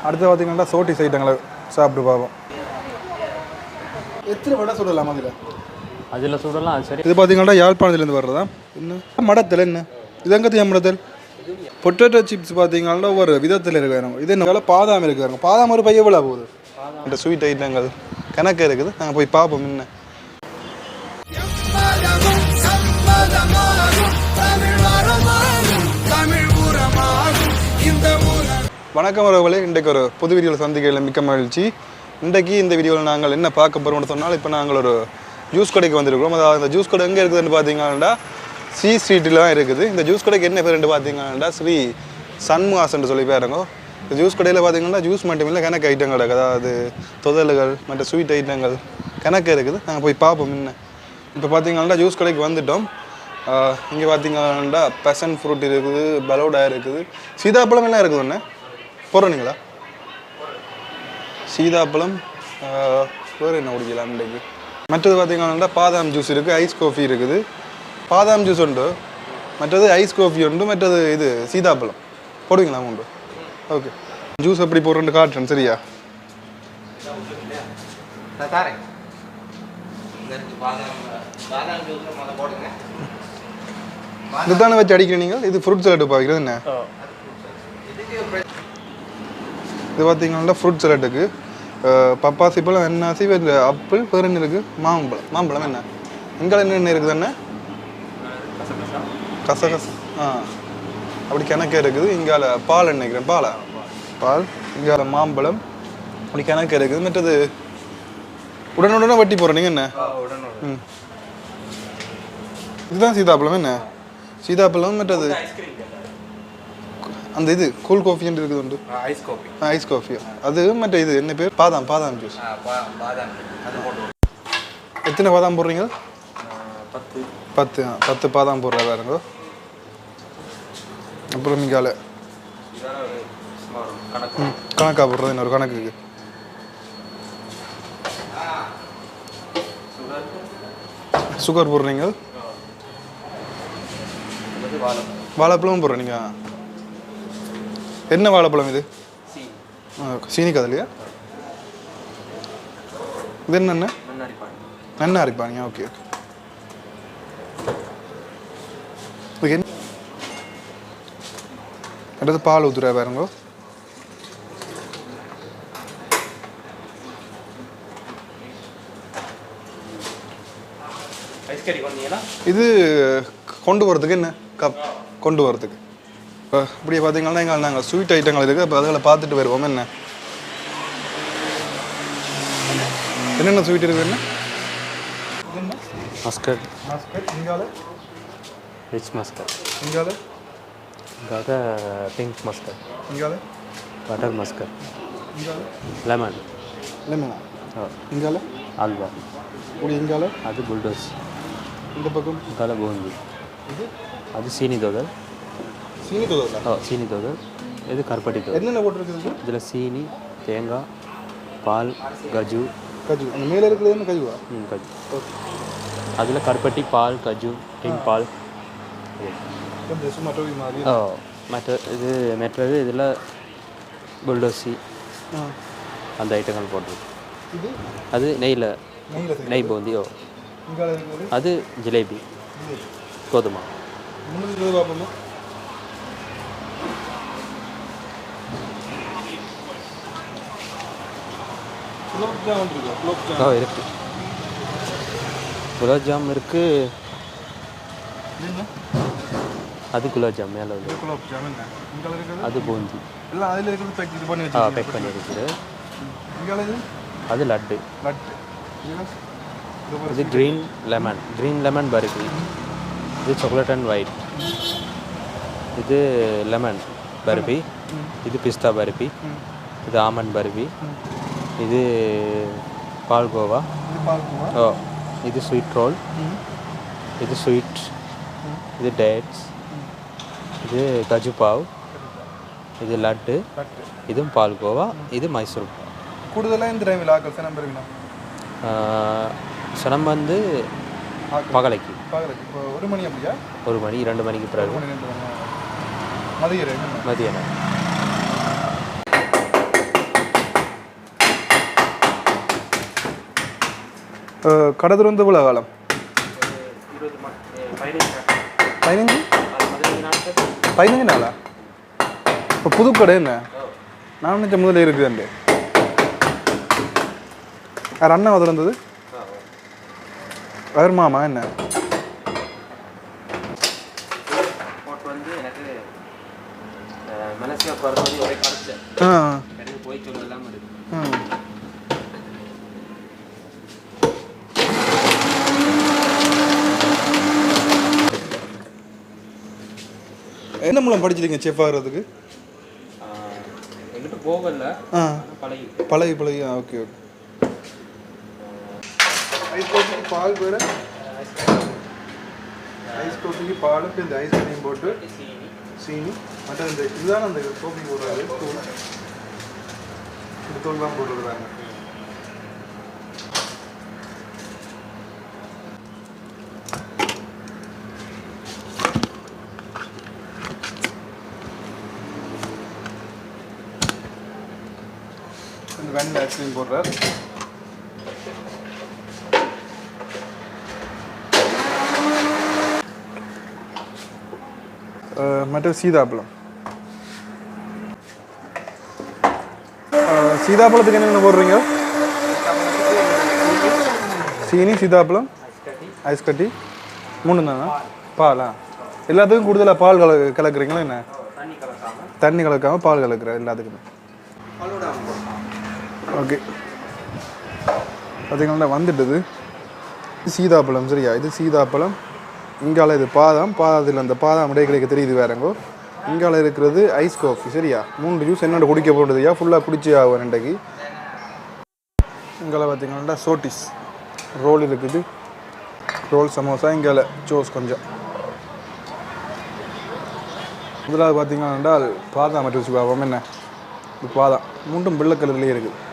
அடுத்து பார்த்தீங்கன்னா சோட்டிஸ் ஐட்டங்களை சாப்பிட்டு பார்ப்போம். எத்தனை வடை சுடலாம் அதில் சுடலாம். அது சரி. இது பார்த்தீங்கன்னா யாழ்ப்பாணத்துலேருந்து வர்றதா என்ன மடத்தில் என்ன இது எங்கே மடத்தில் பொட்டேட்டோ சிப்ஸ் பார்த்தீங்கன்னா ஒரு விதத்தில் இருக்காங்க. இது என்ன பாதாம் இருக்காங்க. பாதாம் ஒரு பைய எவ்வளோ போகுது. இந்த ஸ்வீட் ஐட்டங்கள் கணக்கு இருக்குது. நாங்கள் போய் பார்ப்போம். என்ன வணக்கம் உறவுகளே, இன்றைக்கு ஒரு புது வீடியோவில் சந்திக்கையில் மிக்க மகிழ்ச்சி. இன்றைக்கு இந்த வீடியோவில் நாங்கள் என்ன பார்க்க போகிறோம்னு சொன்னால், இப்போ நாங்கள் ஒரு ஜூஸ் கடைக்கு வந்திருக்கிறோம். அதாவது அந்த ஜூஸ் கடை எங்கே இருக்குதுன்னு பார்த்தீங்கன்னா சி ஸ்ட்ரீட்டில் தான் இருக்குது. இந்த ஜூஸ் கடைக்கு என்ன பேருன்னு பார்த்தீங்கன்னா ஸ்ரீ சண்முகாசன்னு சொல்லி பேருங்க. இந்த ஜூஸ் கடையில் பார்த்தீங்கன்னா ஜூஸ் மட்டும் இல்லை, கணக்கு ஐட்டம் கிடக்கு. அதாவது தொதல்கள் மற்ற ஸ்வீட் ஐட்டங்கள் கணக்கு இருக்குது. நாங்கள் போய் பார்ப்போம். என்ன இப்போ பார்த்தீங்கன்னா ஜூஸ் கடைக்கு வந்துவிட்டோம். இங்கே பார்த்தீங்கன்னா பெசன் ஃப்ரூட் இருக்குது, பலோடா இருக்குது, சீதாப்பழம் எல்லாம் இருக்குது. ஒன்று போடுறீங்களா சீதாப்பழம்? வேறு என்ன குடிக்கலாம் இன்றைக்கு? மற்றது பார்த்தீங்கன்னா பாதாம் ஜூஸ் இருக்குது, ஐஸ் காஃபி இருக்குது. பாதாம் ஜூஸ் உண்டு, மற்றது ஐஸ் காஃபி உண்டு, மற்றது இது சீதாப்பழம் போடுவீங்களா உண்டு? ஓகே, ஜூஸ் எப்படி போடுறேன்னு காட்டுறேன். சரியா? இதுதானே வச்சு அடிக்கிறேன் நீங்கள்? இது ஃப்ரூட் சலாட் பார்க்குறது என்ன? இது பார்த்தீங்கன்னா ஃப்ரூட் சலாட்டுக்கு பப்பாசி பழம், என்னாசி, ஆப்பிள், வேறு என்ன இருக்குது? மாம்பழம் என்ன? எங்கே என்ன இருக்குது? என்ன கசகச அப்படி கிணக்கு இருக்குது. இங்கால பால் நினைக்கிறேன். பால் இங்கால மாம்பழம் அப்படி கிணக்கு இருக்குது. மற்றது உடனுடனே வட்டி போடுறேன். நீங்கள் என்ன? இதுதான் சீதாப்பழம். என்ன சீதாப்பழம்? மற்றது அந்த இது கூல் காஃபின்னு இருக்குது உண்டு, ஐஸ் காஃபி. அது மற்ற இது என்ன பேர்? பாதாம் ஜூஸ். எத்தனை பாதாம் போடுறீங்க? 10 பாதாம் போடுற பாருங்க. அப்புறம் இங்கால கணக்கா போடுறது இன்னொரு கணக்குக்கு. சுகர் போடுறீங்க. வாழைப்பழமும் போடுறேன். நீங்கள் என்ன வாழைப்பழம் இது? சீனி கதலையா? இது என்னென்ன? நன்னாரி பானியா? Okay okay. அடுத்து பால் ஊற்றுறா பாருங்க. இது கொண்டு போகிறதுக்கு என்ன கப் கொண்டு போகிறதுக்கு. இப்போ இப்படி பார்த்தீங்கன்னா எங்கள் நாங்கள் ஸ்வீட் ஐட்டங்கள் இருக்குது. இப்போ அதில் பார்த்துட்டு வருவோம். என்னென்ன ஸ்வீட் இருக்குது? என்ன மஸ்கட், இங்கால ரிச் மஸ்கட், இங்கால பிங்க் மஸ்கட், இங்கால பட்டர் மஸ்கட், இங்கால லெமனா, இங்கால அல்வா, இங்கால அது புல்டோஸ், இந்த பக்கம் இங்கால பூந்தி, அது சீனி தோதல். சீனி தோதல். இது கருப்பட்டி தோதல். என்னென்ன போட்டுருக்குது இதில்? சீனி, தேங்காய், பால், கஜு. அந்த மேலே இருக்கிறது கஜுவா? கஜு. அதில் கருப்பட்டி, பால், கஜு, டின் பால். மற்றது இதில் புல்டோசி அந்த ஐட்டங்கள் போட்டிருக்கு. அது நெய் பூந்தி. அது ஜிலேபி, கோதுமை. இருக்கு. குலாப் ஜாம் இருக்கு. அது குலாப் ஜாம் மேலே வந்து அது பூந்தி. பேக் பண்ணி இருக்குது. அது லட்டு. இது க்ரீன் லெமன் பர்ஃபி. இது சாக்லேட் அண்ட் ஒயிட். இது லெமன் பர்ஃபி. இது பிஸ்தா பர்ஃபி. இது ஆமண்ட் பர்ஃபி. இது பால்கோவா. இது ஸ்வீட் ரோல். இது ஸ்வீட். இது டேட்ஸ். இது கஜு பாவ். இது லட்டு. இதுவும் பால்கோவா. இது மைசூர். கூடுதலாக இந்த டைமில் ஆக்கள் சனம் வந்து பகலைக்கு இப்போ 1 மணி அப்படியா? 1 மணி 2 மணிக்கு பிறகு மதியம். கடை திறந்து இவ்வளோ காலம் 15 15 நாளா இப்போ புது கடை என்ன நான் நினச்ச முதல்ல இருக்குதுண்டு யார் அண்ணா அதில் இருந்தது அவர் மாமா என்ன என்ன மூலம் படிச்சிருக்கீங்க செஃப் ஆகிறதுக்கு பழகி பழகி ஓகே ஓகே ஐஸ் காஃபிக்கு பால் வேறு ஐஸ் காஃபிக்கு பால் இந்த ஐஸ் கிரீம் போட்டு சீனி மற்ற இந்த இதுதான் அந்த காஃபி போடுறாரு தூள் இந்த தூள் தான் போட்டுருக்குறாங்க இந்த வெண்ணிலா ஐஸ்கிரீம் போடுறார் மற்ற சீதாப்பழம் சீதாப்பழத்துக்கு என்னென்ன போடுறீங்க சீனி சீதாப்பழம் ஐஸ் கட்டி 3 தானே பாலா எல்லாத்துக்கும் கூடுதலாக பால் கலக்குறீங்களா என்ன தண்ணி கலக்காமல் பால் கலக்குற எல்லாத்துக்குமே ஓகே பார்த்தீங்கன்னா வந்துட்டுது சீதாப்பழம் சரியா இது சீதாப்பழம் இங்கால இது பாதாத்தில் அந்த பாதாம் இடைக்கிடைக்க தெரியுது வேறங்கோ இங்கால இருக்கிறது ஐஸ் காஃபி சரியா 3 ஜூஸ் என்னோட குடிக்க போடுறதுயா ஃபுல்லாக குடிச்சு ஆகும் ரெண்டைக்கு இங்கால பார்த்தீங்கன்னா சோட்டிஸ் ரோல் இருக்குது ரோல் சமோசா இங்கால ஜூஸ் கொஞ்சம் முதலாவது பார்த்தீங்கன்னா பாதாம் மட்டும் வச்சு பார்ப்போம் என்ன இது பாதாம் 3 வெள்ளை கலர்லேயே இருக்குது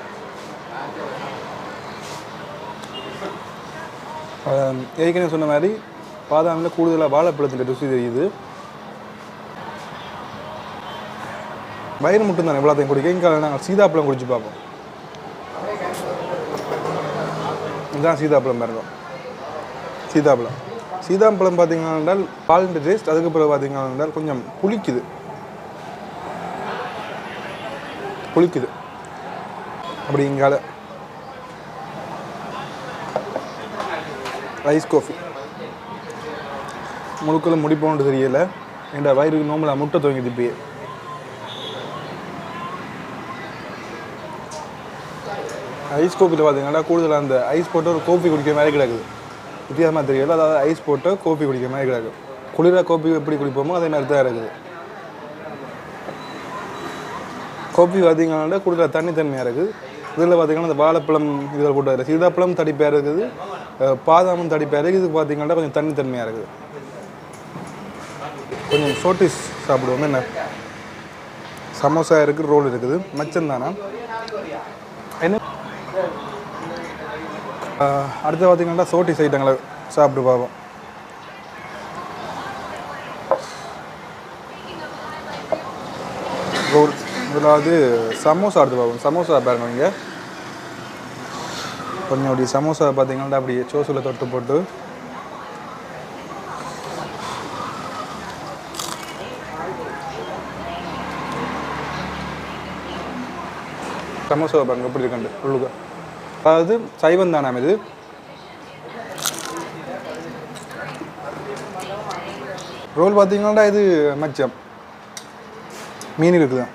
ஏற்கனவே சொன்ன மாதிரி பாதாமில் கூடுதலாக வாழைப்பழத்தின் ருசி தெரியுது வயிறு மட்டும் தானே இவ்வளோத்தையும் குடிக்க இங்கே நாங்கள் சீதாப்பழம் குடிச்சு பார்ப்போம் இதுதான் சீதாப்பழம் பாருங்க சீதாப்பழம் பார்த்தீங்கன்னா பாலின் டேஸ்ட் அதுக்கு பிறகு பார்த்தீங்கன்னா கொஞ்சம் புளிக்குது அப்படி இங்கால ஐஸ் காஃபி முழுக்களை முடிப்போன்னு தெரியல என் வயிறுக்கு நோம்பலாக முட்டை துவங்கிது இப்பயே ஐஸ் காஃபியில் பார்த்தீங்கன்னா கூடுதலாக அந்த ஐஸ் போட்டு ஒரு காஃபி குடிக்கிற மாதிரி கிடக்குது வித்தியாசமாக தெரியல அதாவது ஐஸ் போட்டு காஃபி குடிக்கிற மாதிரி கிடக்குது குளிராக காஃபி எப்படி குடிப்போமோ அதே மாதிரி தான் இருக்குது காஃபி பார்த்தீங்கன்னா கூடுதலாக தண்ணித்தன்மையாக இருக்குது இதில் பார்த்தீங்கன்னா இந்த வாழைப்பழம் இதில் போட்டு சீதாப்பழம் தடிப்பாக இருக்குது பாதாமும் தடிப்பாக இருக்குது இதுக்கு பார்த்தீங்கன்னா கொஞ்சம் தண்ணித்தன்மையாக இருக்குது கொஞ்சம் சோட்டிஸ் சாப்பிடுவோம் என்ன சமோசா இருக்குது ரோல் இருக்குது மச்சம் தானே என்ன அடுத்து பார்த்தீங்கன்னா சோட்டிஸ் ஐட்டங்களை சாப்பிட்டு பார்ப்போம் ரோல் முதலாவது சமோசா எடுத்து பார்ப்போம் சமோசா பாருங்க இங்கே கொஞ்சம் அப்படி சமோசா பார்த்தீங்கன்னா அப்படி சோசில் தொட்டு போட்டு சமோசா பாருங்க எப்படி இருக்கண்டு உள்ளுக்க அதாவது சைவம் தானே இது ரோல் பார்த்தீங்கன்னா இது மச்சம் மீன் இருக்குதான்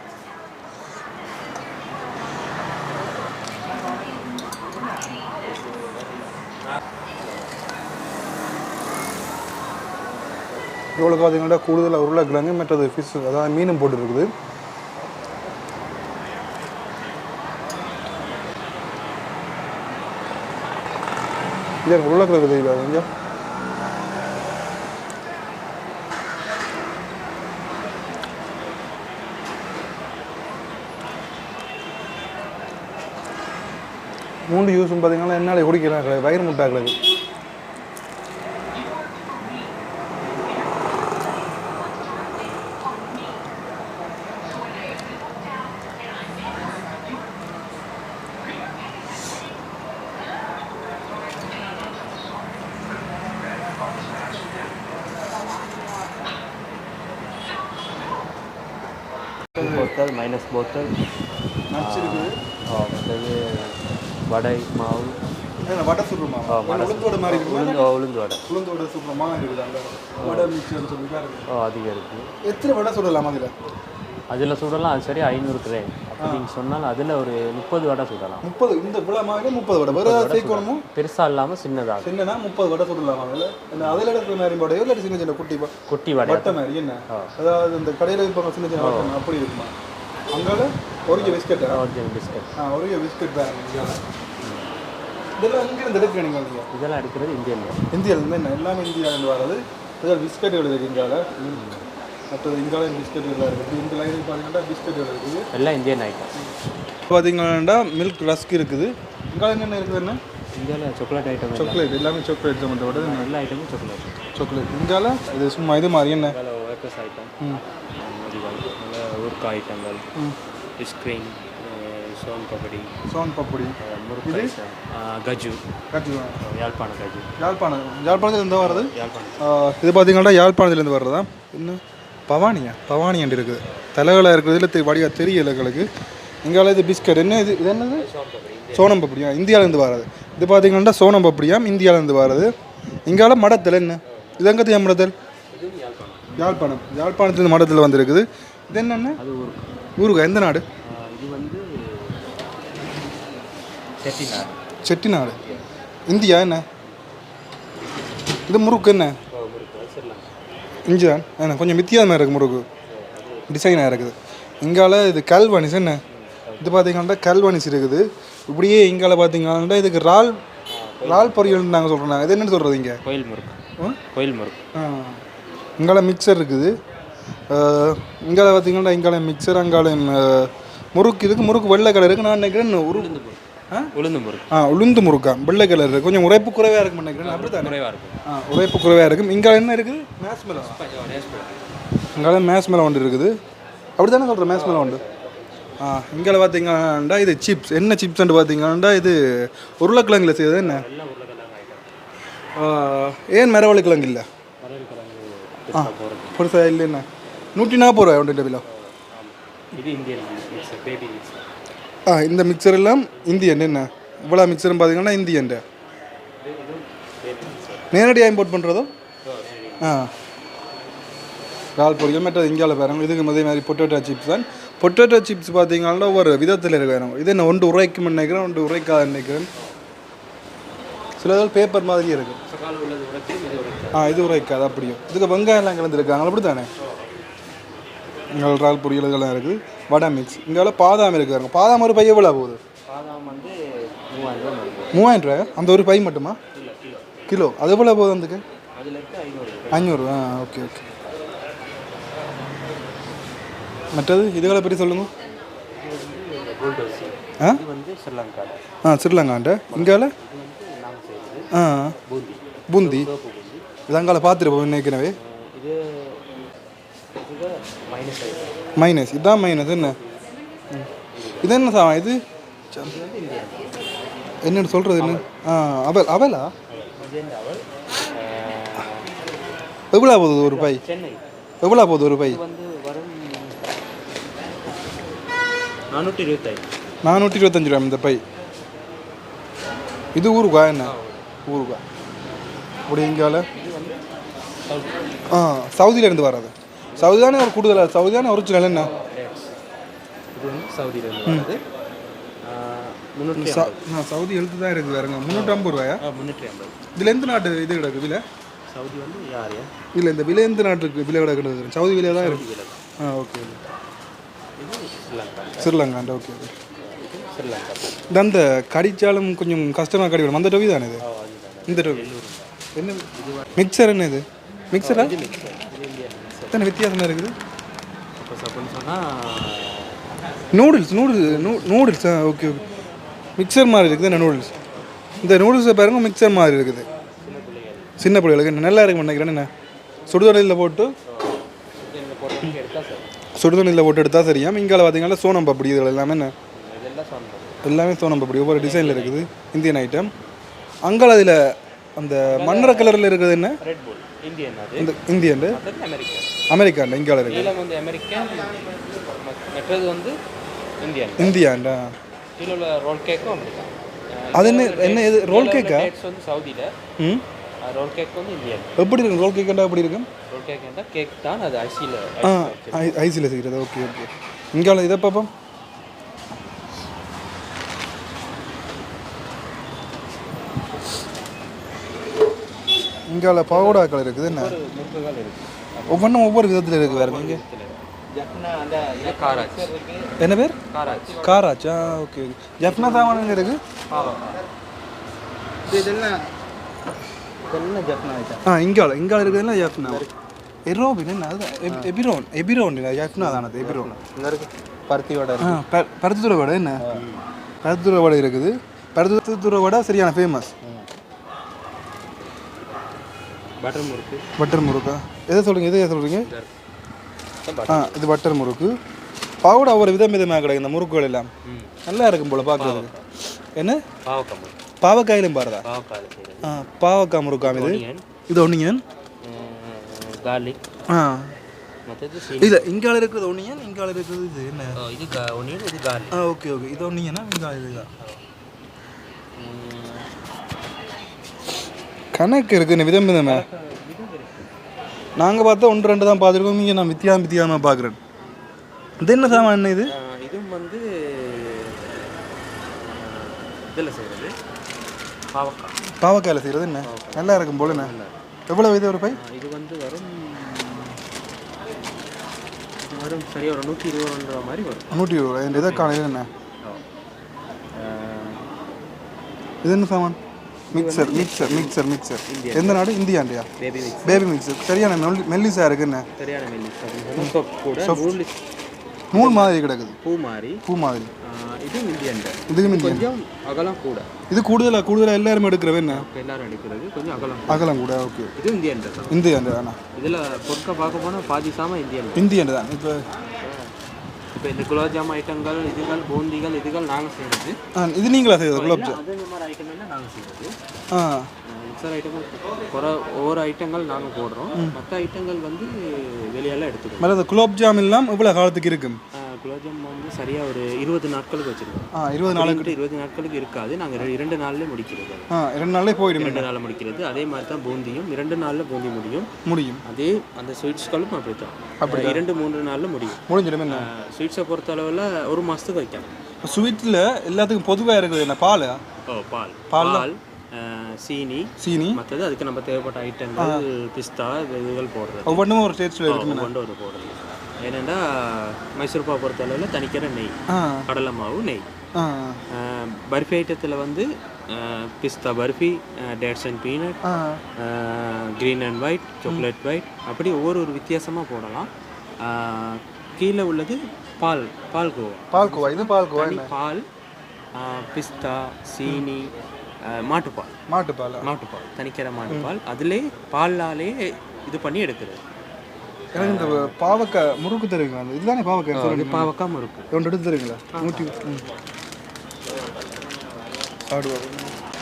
ரோலுக்கு பார்த்தீங்கன்னா கூடுதலாக உருளைக்கிழங்கு மற்றது ஃபிஷ் அதாவது மீனும் போட்டு இருக்குது இது உருளைக்கிழங்கு தெரியல இங்கே மூண்டு யூஸும் பார்த்தீங்கன்னா என்னால் குடிக்கலாம் வயிறு முட்டாக்கிறது போத்தல் மைனஸ் போத்தல் நட்ஸ் இருக்குது. மற்றது வடை மாவு வடை சுடுறோமா? உளுந்து வடை மாதிரி இருக்குமா? உளுந்து வடை சுடுறோமா இருக்குது அந்த வடை மிக்சர் சொல்லிட்டு இருக்குது. அதிகம் இருக்குது. எத்தனை வடை சுடலாம் அதில் சுடலாம். அது சரி 500 கிராம். அப்படி நீங்கள் சொன்னால் அதில் ஒரு 30 வடை சுடலாம். 30 இந்த விழா மாதிரி 30 வடை வேறு ஏதாவது சேர்க்கணுமோ? பெருசாக இல்லாமல் சின்னதாக சின்னனா 30 வடை சுடலாம். அதில் எடுக்கிற மாதிரி வடையோ இல்லை சின்ன சின்ன குட்டி வடை வட்டை மாதிரி என்ன? அதாவது இந்த கடையில் இப்போ சின்ன சின்ன வடை அப்படி இருக்குமா? அங்கே ஒரிஜினல் பிஸ்கட் ஒரிஜினல் பிஸ்கட் பேர். இதெல்லாம் எங்கேருந்து எடுக்கிறீங்க நீங்கள்? இதெல்லாம் எடுக்கிறது இந்தியாவிலேருந்து என்ன எல்லாமே இந்தியாவிலேருந்து வர்றது. இதெல்லாம் பிஸ்கட்டுகள் இருக்குது இந்தியாவில். மற்றது இந்தியாவில் பிஸ்கட்டுகள் இருக்குது. இந்த லைனுக்கு பார்த்தீங்கன்னா பிஸ்கட்டுகள் இருக்குது. எல்லாம் இந்தியன் ஐட்டம். பார்த்தீங்கன்னா மில்க் ரஸ்க் இருக்குது. இந்தியாவில் என்னென்ன இருக்குது? என்ன இந்தியாவில் சாக்லேட் ஐட்டம். சாக்லேட் எல்லாமே சாக்லேட் சம்மந்தப்பட்ட எல்லா ஐட்டமும் சாக்லேட். இந்தியாவில் இது சும்மா இது மாதிரி என்ன வேப்பஸ் ஐட்டம், ஊர்க்கா ஐட்டங்கள், ஐஸ்கிரீம், சோன் பப்படி, முறுக்கு, கஜு யாழ்ப்பாணத்தில் இருந்து வர்றது. இது பார்த்தீங்கன்னா யாழ்ப்பாணத்துலேருந்து வர்றதா. இன்னும் பவானியாண்டு இருக்குது. தலைகளை இருக்கிறதுல வடிவாக தெரியல எங்களுக்கு. இங்கால இது பிஸ்கட் என்ன இது என்னது? சோனம் பப்படியா இந்தியாவிலேருந்து வர்றது. இது பார்த்தீங்கன்னா சோனம் பப்படியாம் இந்தியாவிலேருந்து வர்றது. இங்கால மடத்தில் என்ன இது எங்கே மடத்தில்? யாழ்ப்பாணத்துலேருந்து மடத்தில் வந்துருக்குது. இது என்னென்ன ஊருக்கா? எந்த நாடு? செட்டிநாடு இந்தியா. என்ன இது முறுக்கு? என்ன இஞ்சி தான் என்ன கொஞ்சம் வித்தியாசமாக இருக்குது. முறுக்கு டிசைனாக இருக்குது. இங்கால இது கல்வனிஸ். என்ன இது பார்த்தீங்கன்னா கல்வனிஸ் இருக்குது. இப்படியே இங்கால பார்த்தீங்கன்னா இதுக்கு ரால் பொரியல் நாங்கள் சொல்கிறோம். இது என்னென்னு சொல்கிறது? இங்கே கோயில் முறுக்கு. இங்கால மிக்சர் இருக்குது. இங்கால பார்த்தீங்கன்னா இங்கால மிக்சர் அங்கால முறுக்கு இருக்குது. முறுக்கு வெள்ளை கலர் இருக்குது. நான் நினைக்கிறேன் உளுந்து முறுக்கா வெள்ளை கலர் இருக்குது. கொஞ்சம் உரைப்பு குறைவாக இருக்குன்னு நினைக்கிறேன். அப்படி தான் உரைப்பு குறைவாக இருக்கும். இங்கே என்ன இருக்குது? இங்கே மேஸ்மெலோ ஒன்று இருக்குது. அப்படி தானே சொல்கிறேன் மேஸ்மெலோ ஒன்று. இங்கே பார்த்தீங்கன்னா இது சிப்ஸ். என்ன சிப்ஸ்ன்னு பார்த்தீங்கன்னா இது உருளைக்கிழங்குல செய்யுது. என்ன ஏன் மரவள்ளி கிழங்கு இல்லை? பெருசாக இல்லை. என்ன 140 ரூபாய் ஒன்று கிலோ. இந்த மிக்சர் எல்லாம் இந்தியன். என்ன இவ்வளோ மிக்சரும் பார்த்தீங்கன்னா இந்தியன். நேரடியாக இம்போர்ட் பண்ணுறதோ? ரால் பொரியல் மற்றது இந்தியாவில் பாருங்க. இதுக்கு அதே மாதிரி பொட்டேட்டோ சிப்ஸ் தான். பொட்டேட்டோ சிப்ஸ் பார்த்தீங்கன்னா ஒவ்வொரு விதத்தில் இருக்கிறோம். இது என்ன ஒன்று உரைக்கும்னு நினைக்கிறேன், ஒன்று உரைக்காதுன்னு நினைக்கிறேன். சிலது பேப்பர் மாதிரி இருக்குது. இது உரைக்காது. அப்படியும் இதுக்கு வெங்காயம் எல்லாம் கலந்துருக்காங்க. அப்படி தானே இங்கே ரால் பொரியல்கள்லாம் இருக்குது. வடை மிக்ஸ். இங்கே பாதாம் இருக்குறாங்க. பாதாம் ஒரு பை எவ்வளோ போகுது? 3000 ரூபாயா? அந்த ஒரு பை மட்டுமா? கிலோ அது எவ்வளோ போகுது? அதுக்கு 500. ஓகே. மற்றது இதுகளை பற்றி சொல்லுங்க. ஸ்ரீலங்காண்ட இங்கால பூந்தி இது அங்கால பார்த்துருப்போம் நினைக்கிறவே. மைனஸ் இதுதான் மைனஸ். என்ன இது? என்ன சாமா இது? என்னென்னு சொல்கிறது? என்ன அவலா எவ்வளோ போகுது ஒரு பை? எவ்வளோ போகுது ஒரு பை? 425 ரூபா இந்த பை. இது ஊருக்கா? என்ன ஊருக்கா? அப்படி எங்கால சவுதியிலேருந்து வராது. சவுதி தானே ஒரு கூடுதலாக? சவுதி தானே ஒரிஜினல்? என்ன சவுதி எழுத்து தான் இருக்குது. வேறுங்க 350 ரூபாயா? இதில் எந்த நாட்டு இது கிடக்கு விலை? இல்லை இந்த விலை எந்த நாட்டுக்கு விலை கிடக்குது? சவுதி விலை தான் இருக்குது. ஓகே. ஸ்ரீலங்காண்ட. ஓகே. இந்த அந்த கடிச்சாலும் கொஞ்சம் கஷ்டமாக கடிக்கணும். அந்த டொவி தானே இது? இந்த டொவி என்ன மிக்சர்? என்ன இது மிக்சரா? எத்தனை வித்தியாசமாக இருக்குது? நூடுல்ஸ். ஓகே. மிக்சர் மாதிரி இருக்குது. என்ன நூடுல்ஸ்? இந்த நூடுல்ஸை பாருங்க மிக்சர் மாதிரி இருக்குது. சின்ன பிள்ளைகளுக்கு என்ன நல்லா இருக்குன்னு நினைக்கிறேன். என்ன சுடுதண்ணியில் போட்டு எடுத்தால் சரியா? இங்கால பார்த்தீங்கன்னா சோனம் பப்படி இதில் எல்லாமே. என்ன எல்லாமே சோனம் பப்படி ஒவ்வொரு டிசைனில் இருக்குது. Indian item. அங்கால அதில் அந்த மண்ணற கலரில் இருக்குது. என்ன இந்தியன் அமெரிக்காண்ட இங்கால இருக்குது. மற்றது வந்து இந்தியன். இந்தியாண்டா. கீழே உள்ள ரோல் கேக்கும் அப்படிதான். அது என்ன இது ரோல் கேக்கா? டேட்ஸ் வந்து சவுதியில். ரோல் கேக் வந்து இந்தியன். எப்படி இருக்கும் ரோல் கேக்கண்டா எப்படி இருக்கும்? ரோல் கேக்னா கேக் தான், அது ஐசியில். ஐசியில் செய்கிறது. Okay okay. இங்கே இதை பார்ப்போம். இங்கே பவுடாக்கள் இருக்குது. என்ன முறுக்குகள் இருக்குது, ஒவ்வொன்றும் ஒவ்வொரு விதத்தில் இருக்குது. வேறு இங்கே காராச். என்ன பேர்? காராச். காராச்சா? Okay okay. ஜஃப்னா சாமான் எங்கே இருக்குது? இதெல்லாம் ஜஃப்னா ஐட்டம். இங்கே இருக்குதுன்னா ஜஃப்னா. எரோபின் என்ன? அது எபிரோன் இல்லை, ஜஃப்னா தானே. எபிரோன் இங்கே இருக்குது. பருத்தி வடை. பருத்தித்துறை வடை. என்ன பருத்தித்துறை வடை இருக்குது. பருத்தித்துறை வடை சரியான ஃபேமஸ். பட்டர் முறுக்கா? எதை சொல்கிறீங்க? இது பட்டர் முறுக்கு. பாவோட ஒவ்வொரு விதமாக கிடைக்கும் இந்த முறுக்குகள் எல்லாம். நல்லா இருக்கும் போல் பார்க்குறதுக்கு. என்ன பாவக்காயிலும் பாருதா? பாவக்காய் முறுக்காம். இது ஒன்னியன் கார்லிக். இல்லை இங்கால இருக்குது ஒன்னியன், இங்கால இருக்குது இது. என்ன இது ஒன்னியன், இது கார்லிக். Okay okay. இது ஒன்னியனா? இங்கே இதுதான் கணக்கு இருக்குது. விதமாக நாங்கள் பார்த்தா 1-2 தான் பார்த்துருக்கோம். இங்கே நான் வித்தியாசமாக பார்க்குறேன். இது என்ன சாமான்? என்ன இது? இதுவும் வந்து இதில் செய்கிறது, பாவக்காயில் செய்கிறது. என்ன நல்லா இருக்கும் போல். என்ன எவ்வளோ இது ஒரு பை? இது வந்து வரும் சரியாக ஒரு 120 ரூபா மாதிரி வரும். 120. இந்த இதை காண. இது என்ன? இது என்ன சாமான்? மிக்சர். எந்த நாடு? இந்தியாண்டியா? Baby mixture. சரியான மெல்லிசா இருக்கு. என்ன சரியான மெல்லிசா கூட நூல் மாதிரி கிடக்குது. பூ மாதிரி. இதுவும் இந்தியன். கொஞ்சம் அகலம் கூட. இது கூடுதலாக எல்லாரும் எடுக்கிறவே. என்ன எல்லாரும் எடுக்கிறது கொஞ்சம் அகலம் கூட. ஓகே. இது இந்தியன் தானா? இதில் பொருட்கள் பார்க்க போனால் பாதி சாமான் இந்தியன் தான். இப்போ இந்த குலாப்ஜாம் ஐட்டங்கள், இதுகள், பூந்திகள், இதுகள் நாங்கள் செய்கிறது. இது நீங்களா செய்கிறது? குலாப்ஜாம் அதே மாதிரி ஐட்டம் எல்லாம் நாங்கள் செய்கிறது. மிக்சர் ஐட்டங்கள் ஒவ்வொரு ஐட்டங்கள் நாங்கள் போடுறோம். மற்ற ஐட்டங்கள் வந்து வெளியெல்லாம் எடுத்துக்கிறோம். மேலே அந்த குலாப்ஜாம் எல்லாம் எவ்வளோ காலத்துக்கு இருக்கும்? குலாப்ஜாம் வந்து சரியாக ஒரு 20 நாட்களுக்கு வச்சுருக்கோம். 20 நாட்களுக்கு இருக்காது. நாங்கள் 2 நாள்லேயே முடிக்கிறது. 2 நாள்லேயே போயிடும். 2 நாளில் முடிக்கிறது. அதே மாதிரி தான் பூந்தியும் 2 நாளில் பூந்தி முடியும். அதே அந்த ஸ்வீட்ஸ்களும் அப்படி தான் 2-3 நாளில் முடிஞ்சிடும். ஸ்வீட்ஸை பொறுத்த அளவில் 1 மாதத்துக்கு வைக்கலாம். ஸ்வீட்டில் எல்லாத்துக்கும் பொதுவாக இருக்குது. என்ன பால்? பால், சீனி, மற்றது அதுக்கு நம்ம தேவைப்பட்ட ஐட்டங்கள், பிஸ்தா, இதுகள் போடுறது. ஒவ்வொன்றும் ஒரு டேஸ்ட்டில் இருக்குது. ஒவ்வொன்று போடுறது. ஏன்னா மைசூர் பாவை பொறுத்த அளவில் தனிக்கிற நெய், கடலை மாவு, நெய். பர்ஃபி ஐட்டத்தில் வந்து பிஸ்தா barfi, dates and peanut, green and white, chocolate white, அப்படி ஒவ்வொரு வித்தியாசமாக போடலாம். கீழே உள்ளது பால்கோவா. இது பால், பிஸ்தா, சீனி, மாட்டுப்பால், தனிக்கிற மாட்டுப்பால். அதிலே பாலாலே இது பண்ணி எடுக்கிறது. எனக்கு இந்த பாவக்காய் முறுக்கு தருவீங்களா? இதுதானே பாவக்காய் முறுக்கு. ஒன்று எடுத்து தருவீங்களா? சாப்பிடுவோம்.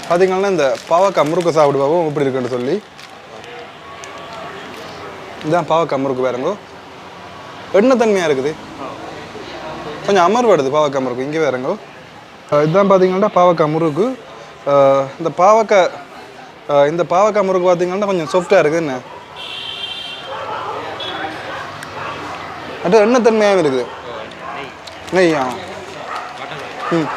பார்த்தீங்கன்னா இந்த பாவக்காய் முறுக்கு சாப்பிடுவோம் எப்படி இருக்குன்னு சொல்லி. இதுதான் பாவக்காய் முறுக்கு. வேறுங்கோ எண்ணெய் தன்மையாக இருக்குது. கொஞ்சம் அமர்வடுது பாவக்காய் முறுக்கு. இங்கே வேறுங்கோ. இதுதான் பார்த்தீங்கன்னா பாவக்காய் முறுக்கு. இந்த பாவக்காய் முறுக்கு பார்த்தீங்கன்னா கொஞ்சம் சாஃப்டாக இருக்குது. என்ன அது எண்ணெய் தன்மையாகவும் இருக்குது. நெய்யா? ம்.